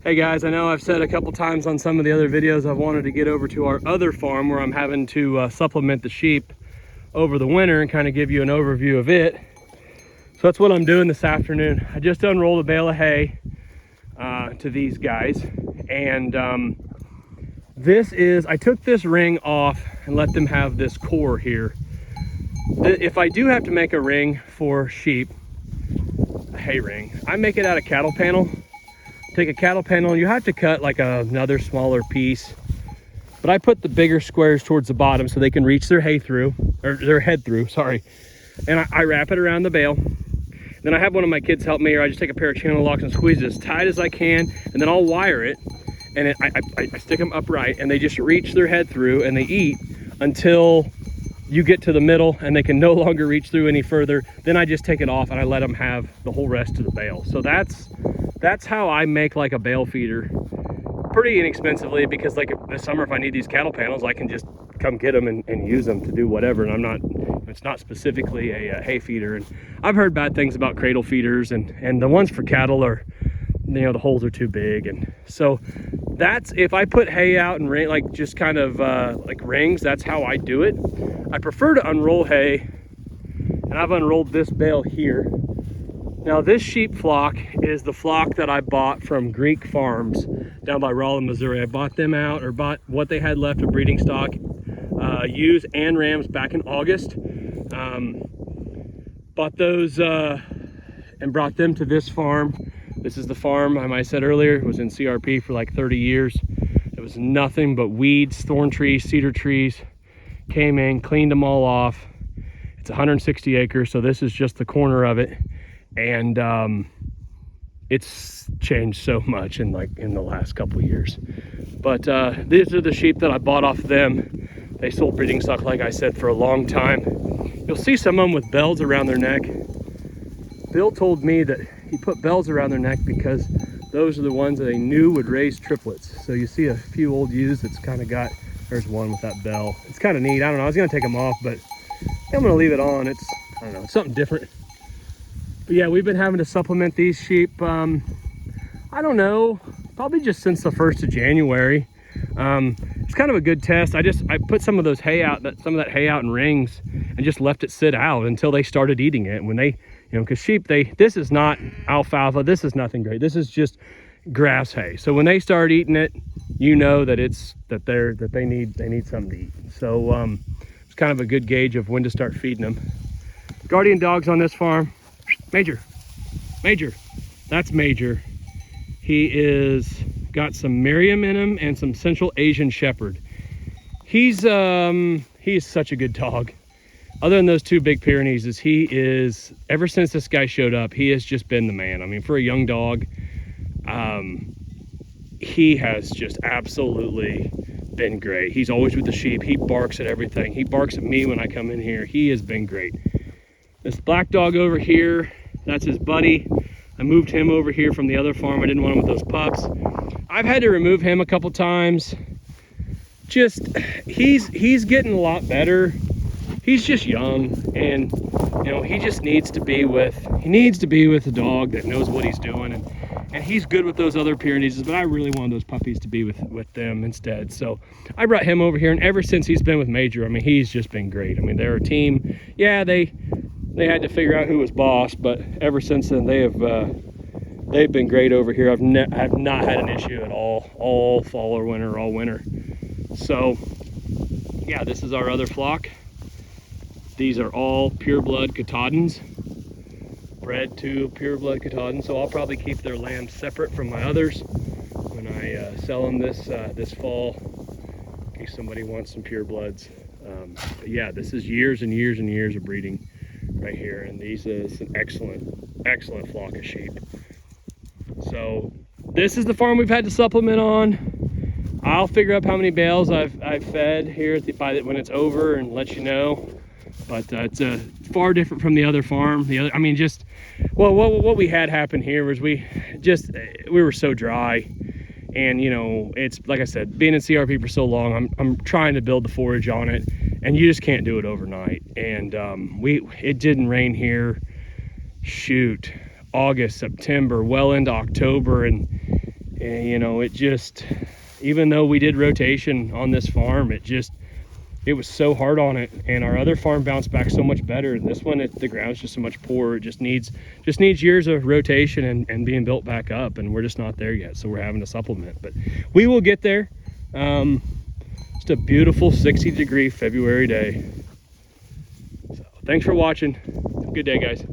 Hey guys, I know I've said a couple times on some of the other videos I've wanted to get over to our other farm where I'm having to supplement the sheep over the winter and kind of give you an overview of it. So that's what I'm doing this afternoon. I just unrolled a bale of hay to these guys, and I took this ring off and let them have this core here. If I do have to make a ring for sheep, a hay ring, I make it out of cattle panel. Take a cattle panel, and you have to cut like another smaller piece, but I put the bigger squares towards the bottom so they can reach their hay through, or their head through, sorry. And I wrap it around the bale. Then I have one of my kids help me, or I just take a pair of channel locks and squeeze it as tight as I can, and then I'll wire it, and I stick them upright, and they just reach their head through, and they eat until you get to the middle and they can no longer reach through any further. Then I just take it off and I let them have the whole rest of the bale. So that's how I make like a bale feeder pretty inexpensively, because like this summer, if I need these cattle panels, I can just come get them and use them to do whatever. And it's not specifically a hay feeder. And I've heard bad things about cradle feeders, and the ones for cattle are, you know, the holes are too big. And so that's, if I put hay out and like just kind of like rings, that's how I do it. I prefer to unroll hay, and I've unrolled this bale here. Now this sheep flock is the flock that I bought from Greek Farms down by Rollin, Missouri. I bought them out, or bought what they had left of breeding stock, ewes and rams, back in August. Bought those and brought them to this farm. This is the farm, I said earlier, was in CRP for like 30 years. It was nothing but weeds, thorn trees, cedar trees. Came in, cleaned them all off. It's 160 acres, so this is just the corner of it. And it's changed so much in the last couple of years. But these are the sheep that I bought off them. They sold breeding stock, like I said, for a long time. You'll see some of them with bells around their neck. Bill told me that he put bells around their neck because those are the ones that they knew would raise triplets. So you see a few old ewes that's kind of got, there's one with that bell. It's kind of neat. I don't know, I was gonna take them off, but I'm gonna leave it on. It's, I don't know, it's something different. But yeah, we've been having to supplement these sheep, I don't know, probably just since the 1st of January. It's kind of a good test. I put some of those hay out, some of that hay out in rings, and just left it sit out until they started eating it. When they, you know, because sheep, this is not alfalfa, this is nothing great. This is just grass hay. So when they start eating it, you know that they need something to eat. So it's kind of a good gauge of when to start feeding them. Guardian dogs on this farm. Major, that's Major. He is got some Merriam in him and some Central Asian Shepherd. He's such a good dog. Other than those two big Pyrenees, ever since this guy showed up, he has just been the man. I mean, for a young dog, he has just absolutely been great. He's always with the sheep. He barks at everything. He barks at me when I come in here. He has been great. This black dog over here, that's his buddy. I moved him over here from the other farm. I didn't want him with those pups. I've had to remove him a couple times. Just, he's getting a lot better. He's just young, and you know, he just needs to be with a dog that knows what he's doing, and he's good with those other Pyrenees, but I really wanted those puppies to be with them instead. So I brought him over here, and ever since he's been with Major, I mean, he's just been great. I mean, they're a team. Yeah, they had to figure out who was boss, but ever since then they've been great over here. I've not had an issue at all fall or winter, all winter. So yeah, this is our other flock. These are all pure blood Katahdins, bred to pure blood Katahdins. So I'll probably keep their lambs separate from my others when I sell them this fall, in case somebody wants some pure bloods. But yeah, this is years and years and years of breeding right here, and these is an excellent flock of sheep. So this is the farm we've had to supplement on. I'll figure up how many bales I've fed here when it's over and let you know. But it's far different from the other farm. What we had happen here was we were so dry, and you know, it's like I said, being in CRP for so long, I'm trying to build the forage on it, and you just can't do it overnight. And it didn't rain here, shoot, August, September, well into October, and And you know, it just, even though we did rotation on this farm, it was so hard on it, and our other farm bounced back so much better. And this one, the ground's just so much poorer. It just needs years of rotation and being built back up, and we're just not there yet, so we're having to supplement, but we will get there. Just a beautiful 60-degree February day. So thanks for watching. Have a good day, guys.